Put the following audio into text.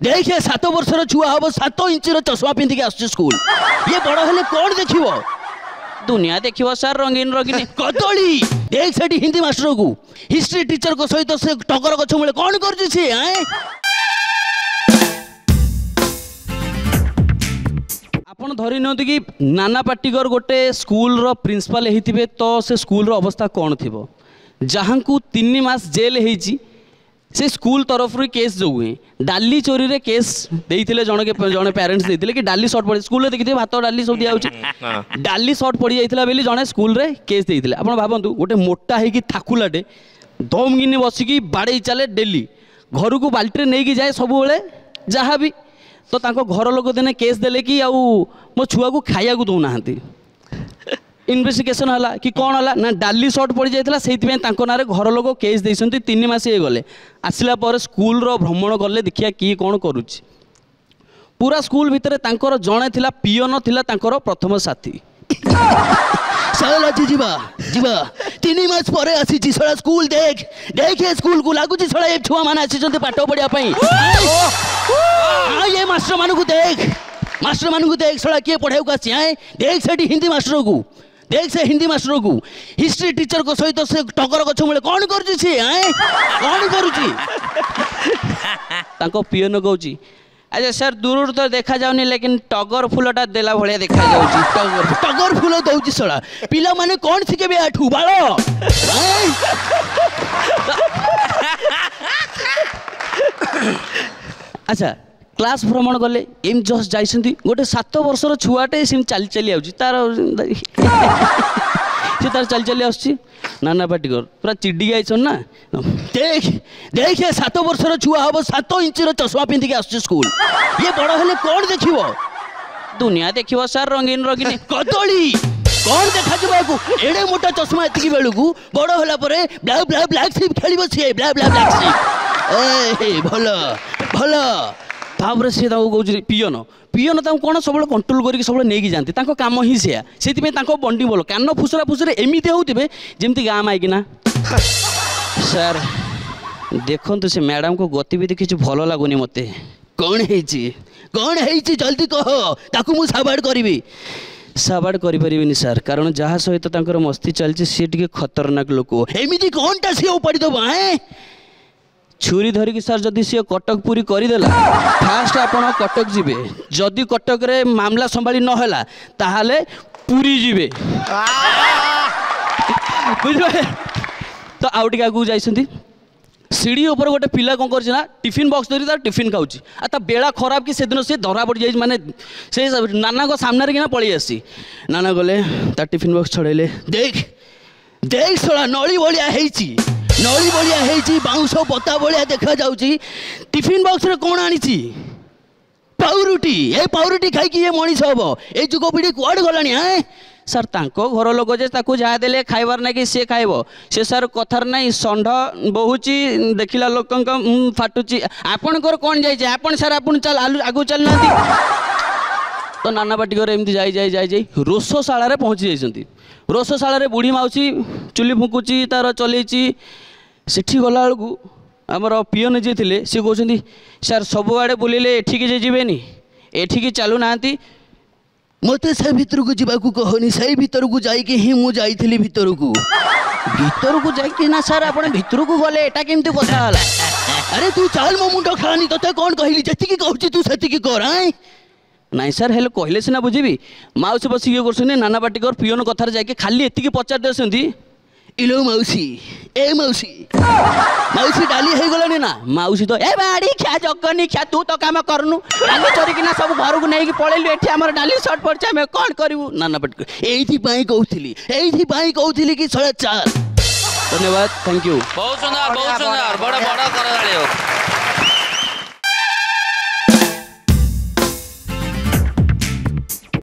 देखिए 7 वर्षर छुआ हम 7 इंच चश्मा पिंधिक आस स्कूल ये बड़ हेले कौन देखियो दुनिया देखियो सर रंगीन रंगीन कदली देख से हिंदी मास्टर को हिस्ट्री टीचर को सहित से टगर गछ मूले कौन कर सी आपण धरी नियंतु कि नाना पाटिकर गोटे स्कूल रो प्रिंसिपल होइथिबे तो से स्कूल रो अवस्था कौन थिबो जहाँ को 3 मास जेल होइछि से स्कूल तरफ रु केस जो हुए डाली चोरी रे केस देइथिले जणे पेरेंट्स देइथिले कि डाली शॉर्ट पड़ी स्कूल रे देखिथे भात डाली सब दिया होछि डाली शॉर्ट पड़ी जाइथिला बेली जणे स्कूल रे केस देइथिले आपण भाबंतु गोटे मोटा हेकी थाकुलाटे दम गिनी बसिकी बाड़े चले डेली घर को बाल्टी नहीं कि जाए सब बेले जहाँ भी तो तांको घर लोक दिने केस देले कि आउ मो छुआ को खाया को दौना इन्वेस्टिगेशन हला कि कौन हला ना डाली शॉर्ट पड़ जाइथिला सेइथिबे तांको नारे घर लोक केस देइसंती 3 मास हे गले आसिला पर स्कूल रो भ्रमण करले देखिया की कौन करूछि पूरा स्कूल भितरे तांकर जणे थिला पियोन थिला तांकर प्रथम साथी साला जीवा जीवा 3 मास परे आसी सला स्कूल देख देखे स्कूल को लागु सला ए छुआ मान आसी जंते पाठ पढ़िया पई हां ये मास्टर मानु को देख सला के पढ़ाउ का आसी हैं देख सेठी हिंदी मास्टर को देख से हिंदी मास्टर को हिस्ट्री टीचर को सहित से टगर गछ मूले कौन कर सी कौन करूची तांको पियोन कहूची अच्छा सर दूर तो देखा जाउनी लेकिन टगर फूलटा देला भलिया देखा जाउची टगर फूल दउची सला पिला माने कौन सिकेबे आठू बाळो अच्छा क्लास भ्रमण गले एम जस्ट जाइसंती गोटे 7 वर्षर छुआटे सिम चल चली आउची तार से तार चल चली आउची नाना पाटिकर पूरा चिड़ी आइछन ना देख देखिए 7 वर्षर छुआ हम 7 इंच चश्मा पिंधिक आस स्कूल ये बड़ हेले कौन देखियो दुनिया देखियो सर रंगीन रंगीन कदली कौन देखा जबाकू एडे मोटा चश्मा एतिकी बेलू को बड़ होला परे ब्लैक ब्लैक ब्लैक शिप खेलिबो छे ब्लैक ब्लैक ब्लैक शिप ए भलो भलो तापर से कहूँ पियोन पियोन कौन सब कंट्रोल करके सब नहीं जाती कम ही से बंडी बोल कान फुसरा फुसरे एमती होते जमी गाँ माइकिना सर देखो से मैडम को गतिविधि किसी भल लगुनि मत कौन है जल्दी कह ताकू मु साबाड़ करी साबाड़ करें सर कारण जहाँ सहित मस्ती चलती सी टे खतरनाक लोक एमती कौन टा सी उपाड़ी दब छुरी धरिकी सर जदि सी कटक पूरी करदेला फास्ट आपण कटक जीवे जदि कटक रे मामला संभाली न होला ताहाले पूरी जीवे बुझे तो आउ टिके आगु जाइसंती सीढ़ी ऊपर गोटे पिला कौन कर टिफिन बॉक्स धरी तार टिफिन खाऊची आ बेला खराब कि सेदिन से धरा पड़ जाए माने से नाना को सामने किना पड़ी आसी नाना गले तार टिफिन बॉक्स छड़ेले देख देख सला नली भलिया हेची नली भलिया हेची बाउंस पता भलिया देखा जाउची टिफिन बॉक्स रे कोन आनीची पाउरुटी ए पाउरुटी खाई कि ये मनीष हबो ए जुगो पीढ़ी कुआड गलानी हैं सर तांको घर लोक जे ताकू जा देले खाइबार ना कि से खाइबो से सर कथार नहीं षंढ बहुची देखिला लोक फाटुची आपन कर कोन जाई आपन सर आपन चल आगु चल नाती तो नाना पाटिकर एमती जाई जाई जाई जाई रोषशाला रे पहुंची जाइसंती रोषशाला रे बुढ़ी माउची चुली फुकुची तार चलेची सेठी गला बेलू आमर पियोन जी थे सी कहते सर सबुआड़े बुलिले एठिकी जे जीवेनी एठिकी चलू नांती मत से भितर को जावाकू कहनी से भितर को जाइए ही मु जाइली भितर को जाइए ना सर आप भितर को गले एटा केमती कथा होला अरे तू चल मो मुंड खानी तोते कौन कहली जति कहूँ तू से कर नाई सर हेल्ले कहले सीना बुझी माउसी बस ये कर नाना पाटिकर पियोन कथार जाके खाली एतिकी पचार दे इलो मौसी ए मौसी मौसी डाली है गलानी ना माउसी तो ए बाड़ी क्या जगनी क्या तू तो काम करनु डाली चोरी किना सब घर को नहीं पळेलु एठी हमर डाली शॉर्ट पड़छ हम कोन करिवु नाना पाटिकर एथि पाई कहउथिली कि 4.5 धन्यवाद थैंक यू बहुत सुंदर बड़ा बड़ा कर